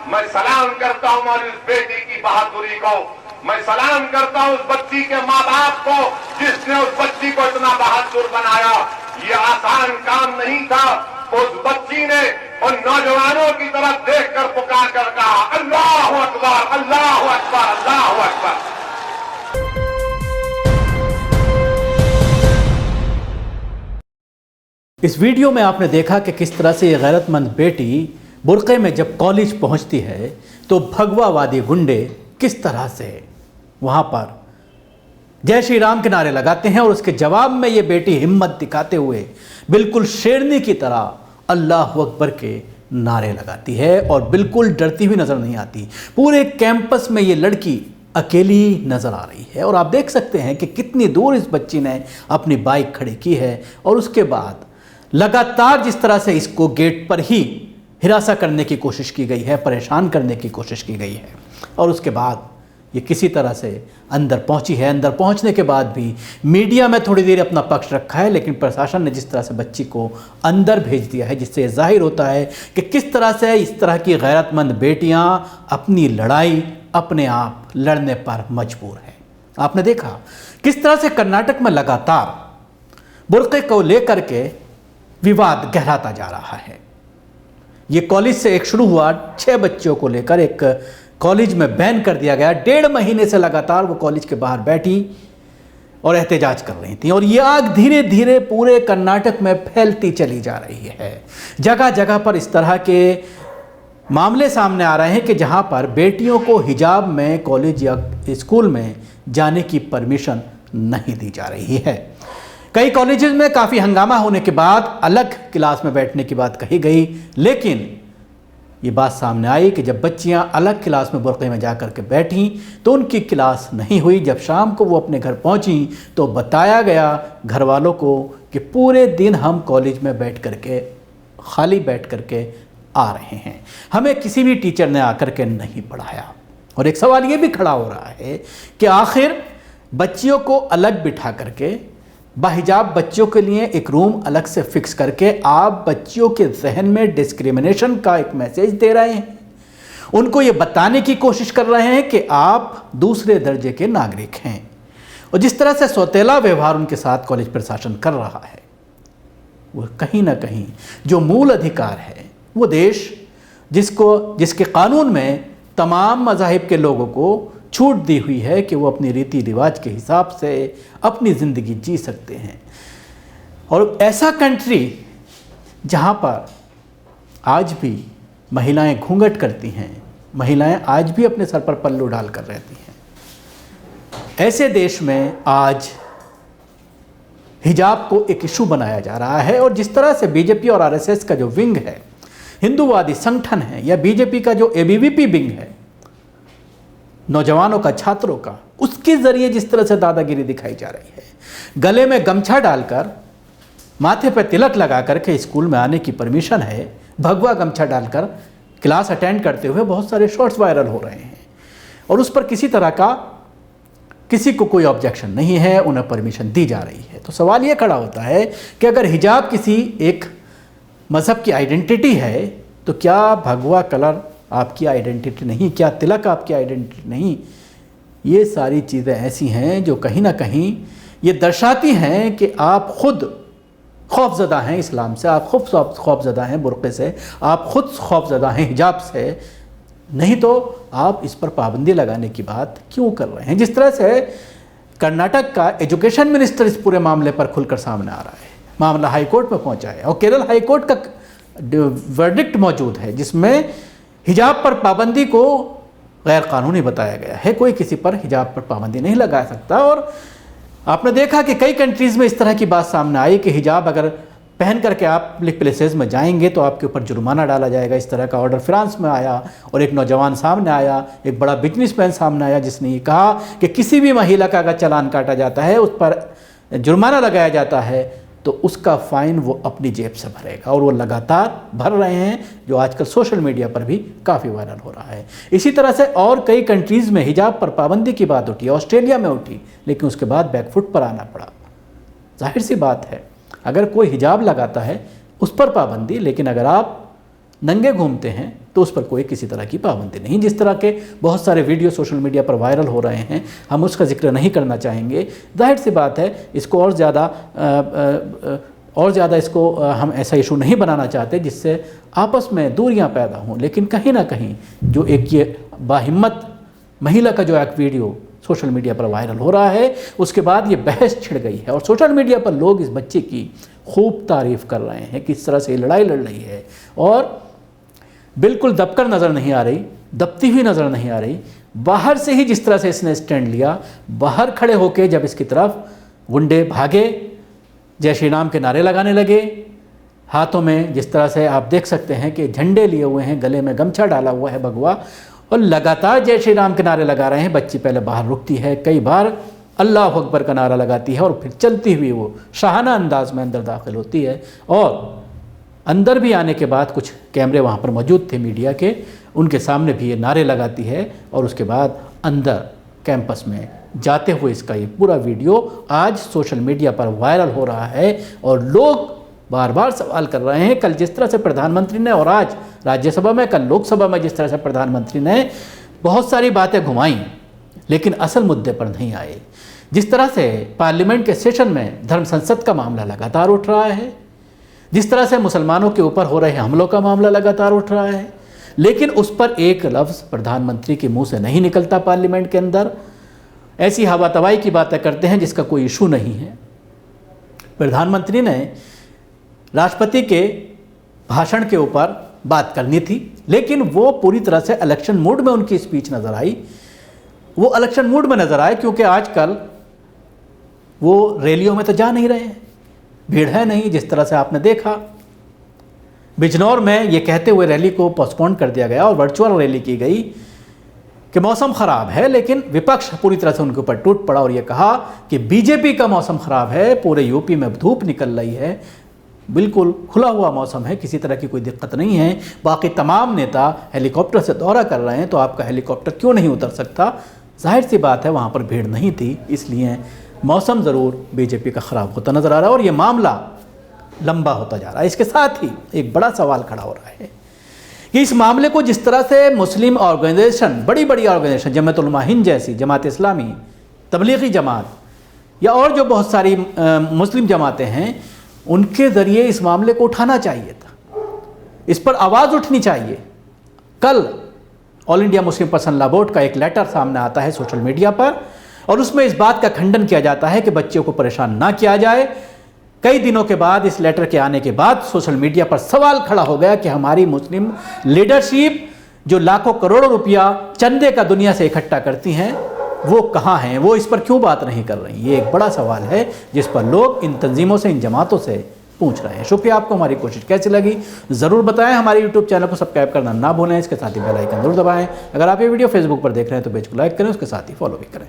मैं सलाम करता हूं और इस बेटी की बहादुरी को, मैं सलाम करता हूं उस बच्ची के माँ बाप को जिसने उस बच्ची को इतना बहादुर बनाया। ये आसान काम नहीं था। उस बच्ची ने उन नौजवानों की तरफ देखकर पुकार कर कहा, अल्लाहु अकबर, अल्लाहु अकबर, अल्लाहु अकबर। इस वीडियो में आपने देखा कि किस तरह से ये गैरतमंद बेटी बुर्क़े में जब कॉलेज पहुंचती है तो भगवावादी गुंडे किस तरह से वहाँ पर जय श्री राम के नारे लगाते हैं और उसके जवाब में ये बेटी हिम्मत दिखाते हुए बिल्कुल शेरनी की तरह अल्लाह अकबर के नारे लगाती है और बिल्कुल डरती हुई नज़र नहीं आती। पूरे कैंपस में ये लड़की अकेली नज़र आ रही है और आप देख सकते हैं कि कितनी दूर इस बच्ची ने अपनी बाइक खड़ी की है और उसके बाद लगातार जिस तरह से इसको गेट पर ही हिरासा करने की कोशिश की गई है, परेशान करने की कोशिश की गई है और उसके बाद ये किसी तरह से अंदर पहुंची है। अंदर पहुंचने के बाद भी मीडिया में थोड़ी देर अपना पक्ष रखा है, लेकिन प्रशासन ने जिस तरह से बच्ची को अंदर भेज दिया है, जिससे जाहिर होता है कि किस तरह से इस तरह की गैरतमंद बेटियां अपनी लड़ाई अपने आप लड़ने पर मजबूर हैं। आपने देखा किस तरह से कर्नाटक में लगातार बुर्क़े को लेकर के विवाद गहराता जा रहा है। ये कॉलेज से एक शुरू हुआ, 6 बच्चियों को लेकर एक कॉलेज में बैन कर दिया गया। 1.5 महीने से लगातार वो कॉलेज के बाहर बैठी और एहतजाज कर रही थी और ये आग धीरे धीरे पूरे कर्नाटक में फैलती चली जा रही है। जगह जगह पर इस तरह के मामले सामने आ रहे हैं कि जहां पर बेटियों को हिजाब में कॉलेज या स्कूल में जाने की परमिशन नहीं दी जा रही है। कई कॉलेजेस में काफ़ी हंगामा होने के बाद अलग क्लास में बैठने की बात कही गई, लेकिन ये बात सामने आई कि जब बच्चियां अलग क्लास में बुर्क़े में जाकर के बैठीं तो उनकी क्लास नहीं हुई। जब शाम को वो अपने घर पहुंची तो बताया गया घर वालों को कि पूरे दिन हम कॉलेज में बैठ करके खाली बैठ करके आ रहे हैं, हमें किसी भी टीचर ने आकर के नहीं पढ़ाया। और एक सवाल ये भी खड़ा हो रहा है कि आखिर बच्चियों को अलग बिठा करके बाहिजाब बच्चियों के लिए एक रूम अलग से फिक्स करके आप बच्चियों के जहन में डिस्क्रिमिनेशन का एक मैसेज दे रहे हैं, उनको ये बताने की कोशिश कर रहे हैं कि आप दूसरे दर्जे के नागरिक हैं। और जिस तरह से सौतेला व्यवहार उनके साथ कॉलेज प्रशासन कर रहा है, वो कहीं ना कहीं जो मूल अधिकार है, वो देश जिसके कानून में तमाम मज़ाहिब के लोगों को छूट दी हुई है कि वो अपनी रीति रिवाज के हिसाब से अपनी ज़िंदगी जी सकते हैं, और ऐसा कंट्री जहाँ पर आज भी महिलाएं घूंघट करती हैं, महिलाएं आज भी अपने सर पर पल्लू डाल कर रहती हैं, ऐसे देश में आज हिजाब को एक इशू बनाया जा रहा है। और जिस तरह से बीजेपी और आरएसएस का जो विंग है, हिंदूवादी संगठन है, या बीजेपी का जो एबीवीपी विंग है, नौजवानों का, छात्रों का, उसके ज़रिए जिस तरह से दादागिरी दिखाई जा रही है, गले में गमछा डालकर, माथे पर तिलक लगा करके स्कूल में आने की परमिशन है, भगवा गमछा डालकर क्लास अटेंड करते हुए बहुत सारे शॉट्स वायरल हो रहे हैं और उस पर किसी तरह का किसी को कोई ऑब्जेक्शन नहीं है, उन्हें परमिशन दी जा रही है। तो सवाल ये खड़ा होता है कि अगर हिजाब किसी एक मज़हब की आइडेंटिटी है तो क्या भगवा कलर आपकी आइडेंटिटी नहीं, क्या तिलक आपकी आइडेंटिटी नहीं? ये सारी चीज़ें ऐसी हैं जो कहीं ना कहीं ये दर्शाती हैं कि आप खुद खौफज़दा हैं इस्लाम से, आप खुद खौफज़दा हैं बुर्क़े से, आप खुद खौफज़दा हैं हिजाब से, नहीं तो आप इस पर पाबंदी लगाने की बात क्यों कर रहे हैं? जिस तरह से कर्नाटक का एजुकेशन मिनिस्टर इस पूरे मामले पर खुलकर सामने आ रहा है, मामला हाई कोर्ट में पहुंचा है और केरल हाई कोर्ट का वर्डिक्ट मौजूद है जिसमें हिजाब पर पाबंदी को गैर कानूनी बताया गया है। कोई किसी पर हिजाब पर पाबंदी नहीं लगा सकता। और आपने देखा कि कई कंट्रीज़ में इस तरह की बात सामने आई कि हिजाब अगर पहन करके आप पब्लिक प्लेसेस में जाएंगे तो आपके ऊपर जुर्माना डाला जाएगा। इस तरह का ऑर्डर फ्रांस में आया और एक नौजवान सामने आया, एक बड़ा बिजनेसमैन सामने आया जिसने ये कहा कि किसी भी महिला का अगर चालान काटा जाता है, उस पर जुर्माना लगाया जाता है, तो उसका फ़ाइन वो अपनी जेब से भरेगा। और वो लगातार भर रहे हैं, जो आजकल सोशल मीडिया पर भी काफ़ी वायरल हो रहा है। इसी तरह से और कई कंट्रीज़ में हिजाब पर पाबंदी की बात उठी, ऑस्ट्रेलिया में उठी, लेकिन उसके बाद बैकफुट पर आना पड़ा। जाहिर सी बात है, अगर कोई हिजाब लगाता है उस पर पाबंदी, लेकिन अगर आप नंगे घूमते हैं तो उस पर कोई किसी तरह की पाबंदी नहीं। जिस तरह के बहुत सारे वीडियो सोशल मीडिया पर वायरल हो रहे हैं, हम उसका जिक्र नहीं करना चाहेंगे। जाहिर सी बात है, इसको और ज़्यादा इसको हम ऐसा इशू नहीं बनाना चाहते जिससे आपस में दूरियां पैदा हों। लेकिन कहीं ना कहीं जो एक ये बाहिम्मत महिला का जो एक वीडियो सोशल मीडिया पर वायरल हो रहा है, उसके बाद ये बहस छिड़ गई है और सोशल मीडिया पर लोग इस बच्चे की खूब तारीफ़ कर रहे हैं, किस तरह से ये लड़ाई लड़ रही है और बिल्कुल दबकर नज़र नहीं आ रही, दबती हुई नज़र नहीं आ रही। बाहर से ही जिस तरह से इसने स्टैंड लिया, बाहर खड़े होकर जब इसकी तरफ गुंडे भागे, जय श्री राम के नारे लगाने लगे, हाथों में जिस तरह से आप देख सकते हैं कि झंडे लिए हुए हैं, गले में गमछा डाला हुआ है भगवा, और लगातार जय श्री राम के नारे लगा रहे हैं। बच्ची पहले बाहर रुकती है, कई बार अल्लाह अकबर का नारा लगाती है और फिर चलती हुई वो शाहाना अंदाज में अंदर दाखिल होती है। और अंदर भी आने के बाद कुछ कैमरे वहाँ पर मौजूद थे मीडिया के, उनके सामने भी ये नारे लगाती है और उसके बाद अंदर कैंपस में जाते हुए इसका ये पूरा वीडियो आज सोशल मीडिया पर वायरल हो रहा है और लोग बार बार सवाल कर रहे हैं। कल जिस तरह से प्रधानमंत्री ने और आज राज्यसभा में, कल लोकसभा में जिस तरह से प्रधानमंत्री ने बहुत सारी बातें घुमाई लेकिन असल मुद्दे पर नहीं आए। जिस तरह से पार्लियामेंट के सेशन में धर्म संसद का मामला लगातार उठ रहा है, जिस तरह से मुसलमानों के ऊपर हो रहे हमलों का मामला लगातार उठ रहा है, लेकिन उस पर एक लफ्ज़ प्रधानमंत्री के मुंह से नहीं निकलता। पार्लियामेंट के अंदर ऐसी हवा तवाई की बातें करते हैं जिसका कोई इशू नहीं है। प्रधानमंत्री ने राष्ट्रपति के भाषण के ऊपर बात करनी थी, लेकिन वो पूरी तरह से इलेक्शन मूड में उनकी स्पीच नज़र आई। वो इलेक्शन मूड में नज़र आए क्योंकि आजकल वो रैलियों में तो जा नहीं रहे हैं, भीड़ है नहीं। जिस तरह से आपने देखा बिजनौर में ये कहते हुए रैली को पोस्टपोन कर दिया गया और वर्चुअल रैली की गई कि मौसम ख़राब है, लेकिन विपक्ष पूरी तरह से उनके ऊपर टूट पड़ा और ये कहा कि बीजेपी का मौसम ख़राब है, पूरे यूपी में धूप निकल रही है, बिल्कुल खुला हुआ मौसम है, किसी तरह की कोई दिक्कत नहीं है। बाकी तमाम नेता हेलीकॉप्टर से दौरा कर रहे हैं तो आपका हेलीकॉप्टर क्यों नहीं उतर सकता? जाहिर सी बात है वहाँ पर भीड़ नहीं थी, इसलिए मौसम ज़रूर बीजेपी का ख़राब होता नज़र आ रहा है और ये मामला लंबा होता जा रहा है। इसके साथ ही एक बड़ा सवाल खड़ा हो रहा है कि इस मामले को जिस तरह से मुस्लिम ऑर्गेनाइजेशन, बड़ी बड़ी ऑर्गेनाइजेशन, जमात उलमा हिंद जैसी, जमात इस्लामी, तबलीगी जमात या और जो बहुत सारी मुस्लिम जमातें हैं, उनके ज़रिए इस मामले को उठाना चाहिए था, इस पर आवाज़ उठनी चाहिए। कल all India Muslim personal law board का एक लेटर सामने आता है सोशल मीडिया पर और उसमें इस बात का खंडन किया जाता है कि बच्चों को परेशान ना किया जाए। कई दिनों के बाद इस लेटर के आने के बाद सोशल मीडिया पर सवाल खड़ा हो गया कि हमारी मुस्लिम लीडरशिप जो लाखों करोड़ों रुपया चंदे का दुनिया से इकट्ठा करती हैं, वो कहाँ हैं, वो इस पर क्यों बात नहीं कर रही? ये एक बड़ा सवाल है जिस पर लोग इन तंजीमों से, इन जमातों से पूछ रहे हैं। शुक्रिया। आपको हमारी कोशिश कैसी लगी ज़रूर बताएं। हमारे यूट्यूब चैनल को सब्सक्राइब करना ना भूलें, इसके साथ ही बेल आइकन जरूर दबाएं। अगर आप ये वीडियो फेसबुक पर देख रहे हैं तो पेज को लाइक करें, उसके साथ ही फॉलो भी करें।